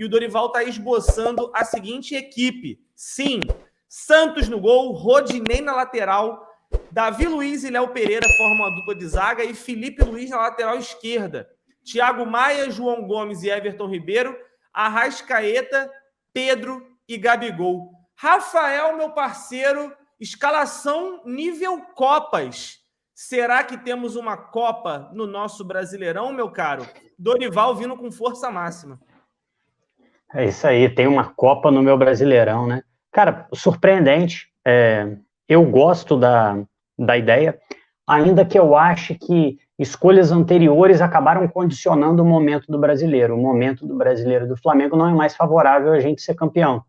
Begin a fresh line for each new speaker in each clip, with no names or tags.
e o Dorival está esboçando a seguinte equipe. Sim, Santos no gol, Rodinei na lateral, Davi Luiz e Léo Pereira formam a dupla de zaga e Felipe Luiz na lateral esquerda. Thiago Maia, João Gomes e Everton Ribeiro, Arrascaeta, Pedro e Gabigol. Rafael, meu parceiro, escalação nível Copas. Será que temos uma Copa no nosso Brasileirão, meu caro? Dorival vindo com força máxima.
É isso aí, tem uma Copa no meu Brasileirão, né? Cara, surpreendente. Eu gosto da ideia, ainda que eu ache que escolhas anteriores acabaram condicionando o momento do brasileiro. O momento do brasileiro do Flamengo não é mais favorável a gente ser campeão.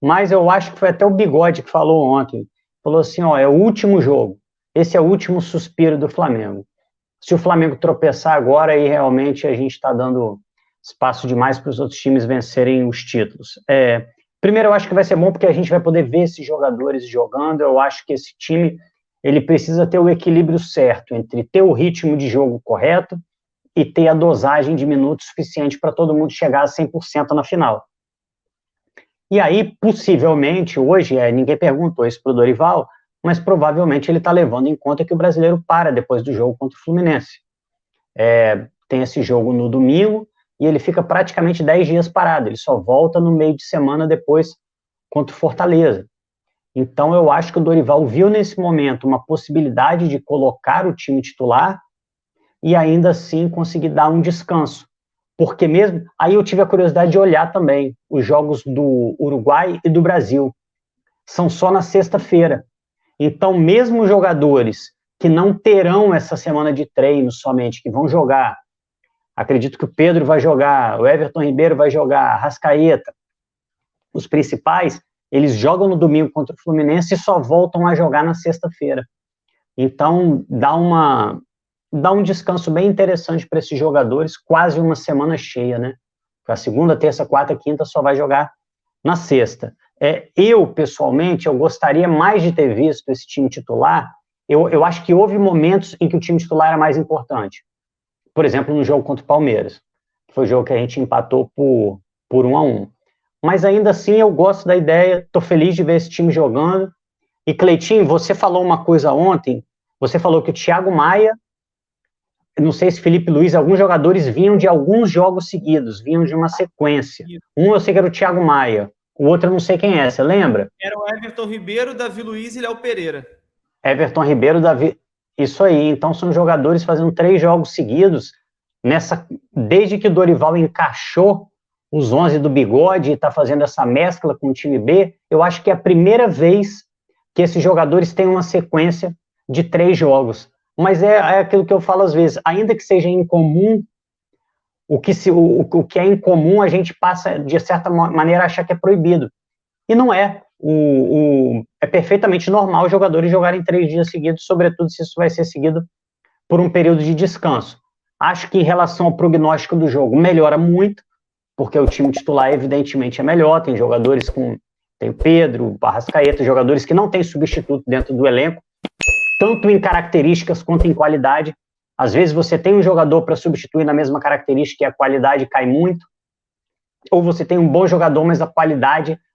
Mas eu acho que foi até o Bigode que falou ontem. Falou assim, ó, é o último jogo. Esse é o último suspiro do Flamengo. Se o Flamengo tropeçar agora, aí realmente a gente está dando espaço demais para os outros times vencerem os títulos. Primeiro, eu acho que vai ser bom porque a gente vai poder ver esses jogadores jogando. Eu acho que esse time ele precisa ter o equilíbrio certo entre ter o ritmo de jogo correto e ter a dosagem de minutos suficiente para todo mundo chegar a 100% na final. E aí, possivelmente, hoje, ninguém perguntou isso para o Dorival, mas provavelmente ele está levando em conta que o brasileiro para depois do jogo contra o Fluminense. Tem esse jogo no domingo e ele fica praticamente 10 dias parado, ele só volta no meio de semana depois contra o Fortaleza. Então eu acho que o Dorival viu nesse momento uma possibilidade de colocar o time titular e ainda assim conseguir dar um descanso. Porque mesmo, aí eu tive a curiosidade de olhar também os jogos do Uruguai e do Brasil. São só na sexta-feira. Então, mesmo jogadores que não terão essa semana de treino somente, que vão jogar, acredito que o Pedro vai jogar, o Everton Ribeiro vai jogar, a Arrascaeta, os principais, eles jogam no domingo contra o Fluminense e só voltam a jogar na sexta-feira. Então, dá um descanso bem interessante para esses jogadores, quase uma semana cheia, né? A segunda, terça, quarta, quinta só vai jogar na sexta. Eu, pessoalmente, eu gostaria mais de ter visto esse time titular. Eu acho que houve momentos em que o time titular era mais importante. Por exemplo, no jogo contra o Palmeiras, que foi o jogo que a gente empatou por 1-1. Mas ainda assim, eu gosto da ideia, estou feliz de ver esse time jogando. E, Cleitinho, você falou uma coisa ontem, você falou que o Thiago Maia, não sei se Felipe Luiz, alguns jogadores vinham de alguns jogos seguidos, vinham de uma sequência. Um eu sei que era o Thiago Maia, o outro eu não sei quem é, você lembra?
Era o Everton Ribeiro, Davi Luiz e Léo Pereira.
Everton Ribeiro, Davi... Isso aí, então são jogadores fazendo 3 jogos seguidos, desde que o Dorival encaixou os 11 do Bigode e está fazendo essa mescla com o time B, eu acho que é a primeira vez que esses jogadores têm uma sequência de 3 jogos. Mas é aquilo que eu falo às vezes, ainda que seja incomum, o que é incomum a gente passa, de certa maneira, a achar que é proibido. E não é. É perfeitamente normal os jogadores jogarem 3 dias seguidos, sobretudo se isso vai ser seguido por um período de descanso. Acho que em relação ao prognóstico do jogo, melhora muito, porque o time titular evidentemente é melhor, tem jogadores tem o Pedro, o Arrascaeta, jogadores que não têm substituto dentro do elenco, tanto em características quanto em qualidade. Às vezes você tem um jogador para substituir na mesma característica e a qualidade cai muito, ou você tem um bom jogador,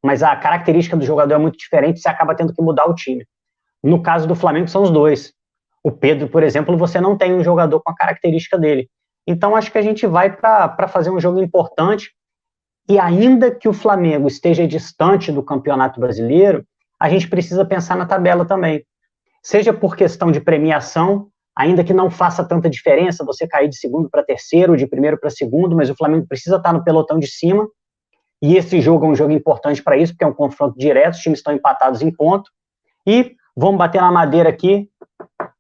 mas a característica do jogador é muito diferente e você acaba tendo que mudar o time. No caso do Flamengo, são os dois. O Pedro, por exemplo, você não tem um jogador com a característica dele. Então, acho que a gente vai para fazer um jogo importante, e ainda que o Flamengo esteja distante do Campeonato Brasileiro, a gente precisa pensar na tabela também. Seja por questão de premiação, ainda que não faça tanta diferença você cair de segundo para terceiro, de primeiro para segundo, mas o Flamengo precisa estar no pelotão de cima, e esse jogo é um jogo importante para isso, porque é um confronto direto, os times estão empatados em ponto, e vamos bater na madeira aqui,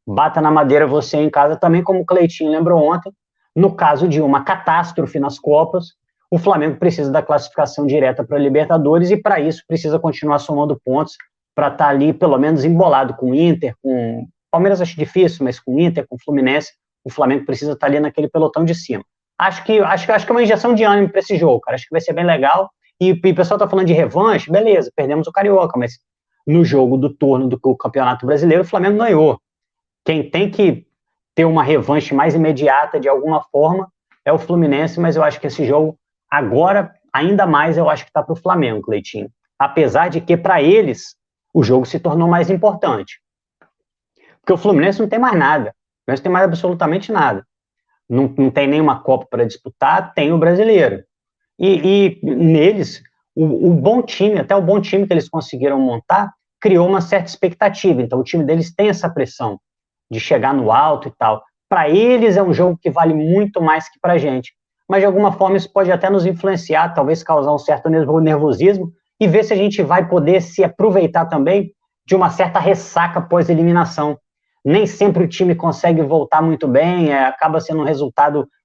bata na madeira você em casa também, como o Cleitinho lembrou ontem, no caso de uma catástrofe nas Copas, o Flamengo precisa da classificação direta para a Libertadores, e para isso precisa continuar somando pontos, para estar ali pelo menos embolado com o Inter, com Palmeiras acho difícil, mas com o Inter, com o Fluminense, o Flamengo precisa estar ali naquele pelotão de cima. Acho que é uma injeção de ânimo para esse jogo, cara. Acho que vai ser bem legal. E o pessoal tá falando de revanche, beleza, perdemos o Carioca, mas no jogo do turno do Campeonato Brasileiro, o Flamengo ganhou. Quem tem que ter uma revanche mais imediata de alguma forma é o Fluminense, mas eu acho que esse jogo agora ainda mais eu acho que está para o Flamengo, Cleitinho. Apesar de que, para eles, o jogo se tornou mais importante. Porque o Fluminense não tem mais nada. O Fluminense não tem mais absolutamente nada. Não tem nenhuma Copa para disputar, tem o Brasileiro. E neles, o bom time, até o bom time que eles conseguiram montar, criou uma certa expectativa. Então, o time deles tem essa pressão de chegar no alto e tal. Para eles, é um jogo que vale muito mais que para a gente. Mas, de alguma forma, isso pode até nos influenciar, talvez causar um certo nervosismo, e ver se a gente vai poder se aproveitar também de uma certa ressaca pós-eliminação. Nem sempre o time consegue voltar muito bem, acaba sendo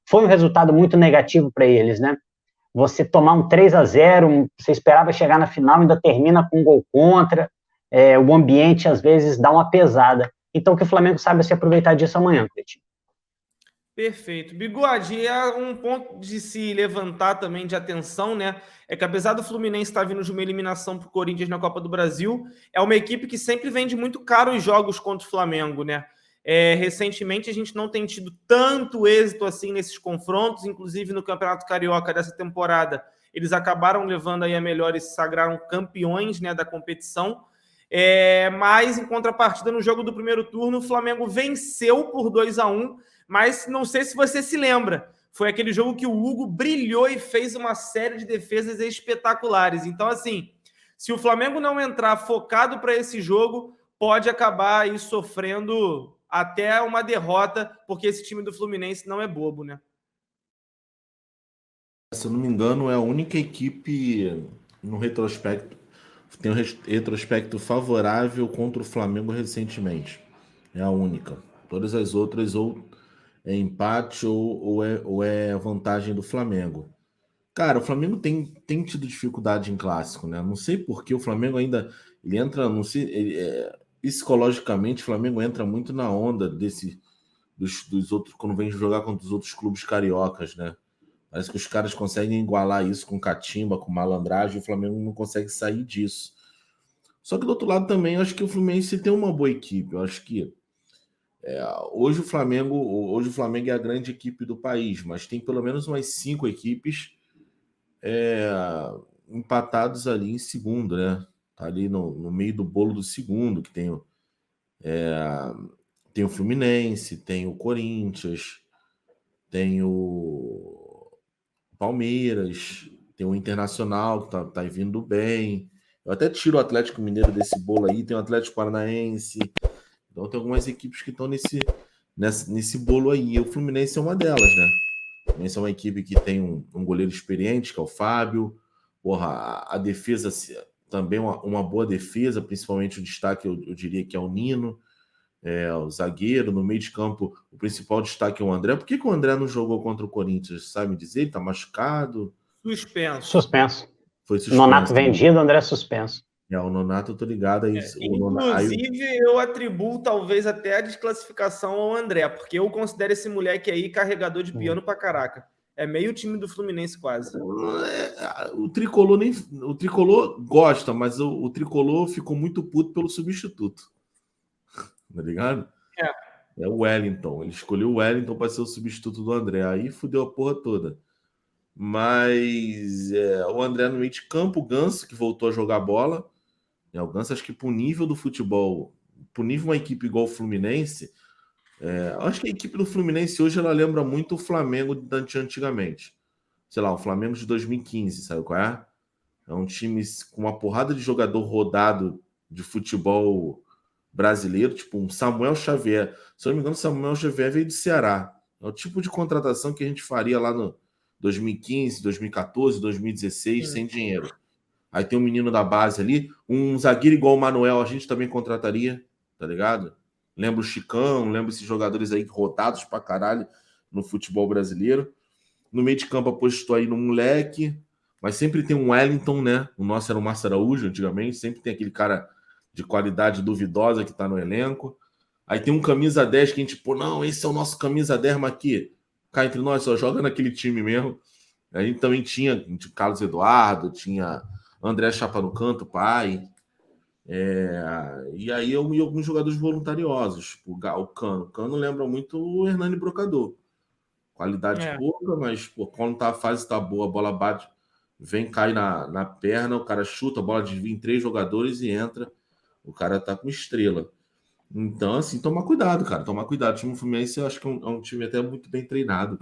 foi um resultado muito negativo para eles, né? Você tomar um 3-0, você esperava chegar na final, ainda termina com um gol contra, o ambiente às vezes dá uma pesada. Então que o Flamengo saiba se aproveitar disso amanhã, Cleitinho.
Perfeito. Bigode, é um ponto de se levantar também de atenção, né? É que apesar do Fluminense estar vindo de uma eliminação para o Corinthians na Copa do Brasil, é uma equipe que sempre vende muito caro os jogos contra o Flamengo, né? Recentemente a gente não tem tido tanto êxito assim nesses confrontos, inclusive no Campeonato Carioca dessa temporada, eles acabaram levando aí a melhor e se sagraram campeões, né, da competição. Mas em contrapartida, no jogo do primeiro turno, o Flamengo venceu por 2-1, mas não sei se você se lembra, foi aquele jogo que o Hugo brilhou e fez uma série de defesas espetaculares. Então, assim, se o Flamengo não entrar focado para esse jogo, pode acabar aí sofrendo até uma derrota, porque esse time do Fluminense não é bobo, né?
Se eu não me engano, é a única equipe no retrospecto, tem um retrospecto favorável contra o Flamengo recentemente. É a única. Todas as outras ou é empate ou é vantagem do Flamengo. Cara, o Flamengo tem tido dificuldade em clássico, né? Não sei por que o Flamengo ainda ele entra, não sei, psicologicamente o Flamengo entra muito na onda dos outros quando vem jogar contra os outros clubes cariocas, né? Parece que os caras conseguem igualar isso com catimba, com malandragem, e o Flamengo não consegue sair disso. Só que do outro lado também, eu acho que o Fluminense tem uma boa equipe. Eu acho que hoje o Flamengo é a grande equipe do país, mas tem pelo menos umas 5 equipes empatados ali em segundo, né? Tá ali no meio do bolo do segundo, que tem o Fluminense, tem o Corinthians, tem o Palmeiras, tem o Internacional, que tá vindo bem. Eu até tiro o Atlético Mineiro desse bolo aí, tem o Atlético Paranaense. Então tem algumas equipes que estão nesse bolo aí. E o Fluminense é uma delas, né? O Fluminense é uma equipe que tem um goleiro experiente, que é o Fábio. Porra, a defesa também uma boa defesa, principalmente o destaque, eu diria que é o Nino, o zagueiro. No meio de campo, o principal destaque é o André. Por que o André não jogou contra o Corinthians? Sabe me dizer? Ele tá machucado?
Suspenso.
Foi suspenso.
Nonato vendido, André suspenso.
O Nonato, eu tô ligado.
Inclusive, eu atribuo talvez até a desclassificação ao André, porque eu considero esse moleque aí carregador de piano pra caraca. É meio time do Fluminense quase.
O Tricolor gosta, mas o Tricolor ficou muito puto pelo substituto. Tá ligado? É o Wellington. Ele escolheu o Wellington para ser o substituto do André. Aí fudeu a porra toda. Mas o André no meio de campo, o Ganso, que voltou a jogar bola. O Ganso, acho que pro nível do futebol, pro nível de uma equipe igual o Fluminense, acho que a equipe do Fluminense hoje ela lembra muito o Flamengo de antigamente. Sei lá, o Flamengo de 2015, sabe qual é? É um time com uma porrada de jogador rodado de futebol brasileiro, tipo um Samuel Xavier. Se eu não me engano, Samuel Xavier veio do Ceará. É o tipo de contratação que a gente faria lá no 2015, 2014, 2016, sem dinheiro. Aí tem um menino da base ali, um zagueiro igual o Manuel, a gente também contrataria, tá ligado? Lembra o Chicão, lembra esses jogadores aí rodados pra caralho no futebol brasileiro. No meio de campo apostou aí no moleque, mas sempre tem um Wellington, né? O nosso era o Márcio Araújo antigamente, sempre tem aquele cara de qualidade duvidosa que tá no elenco. Aí tem um camisa 10 que a gente, não, esse é o nosso camisa 10, mas aqui, cá entre nós, só joga naquele time mesmo. A gente também tinha Carlos Eduardo, tinha André Chapa no canto, pai. E aí e alguns jogadores voluntariosos, o Cano. O Cano lembra muito o Hernani Brocador. Qualidade pouca, mas quando a fase tá boa, a bola bate, vem, cai na perna, o cara chuta, a bola desvia em 3 jogadores e entra. O cara tá com estrela. Então, assim, tomar cuidado, cara. Tomar cuidado. O time Fluminense, eu acho que é um time até muito bem treinado.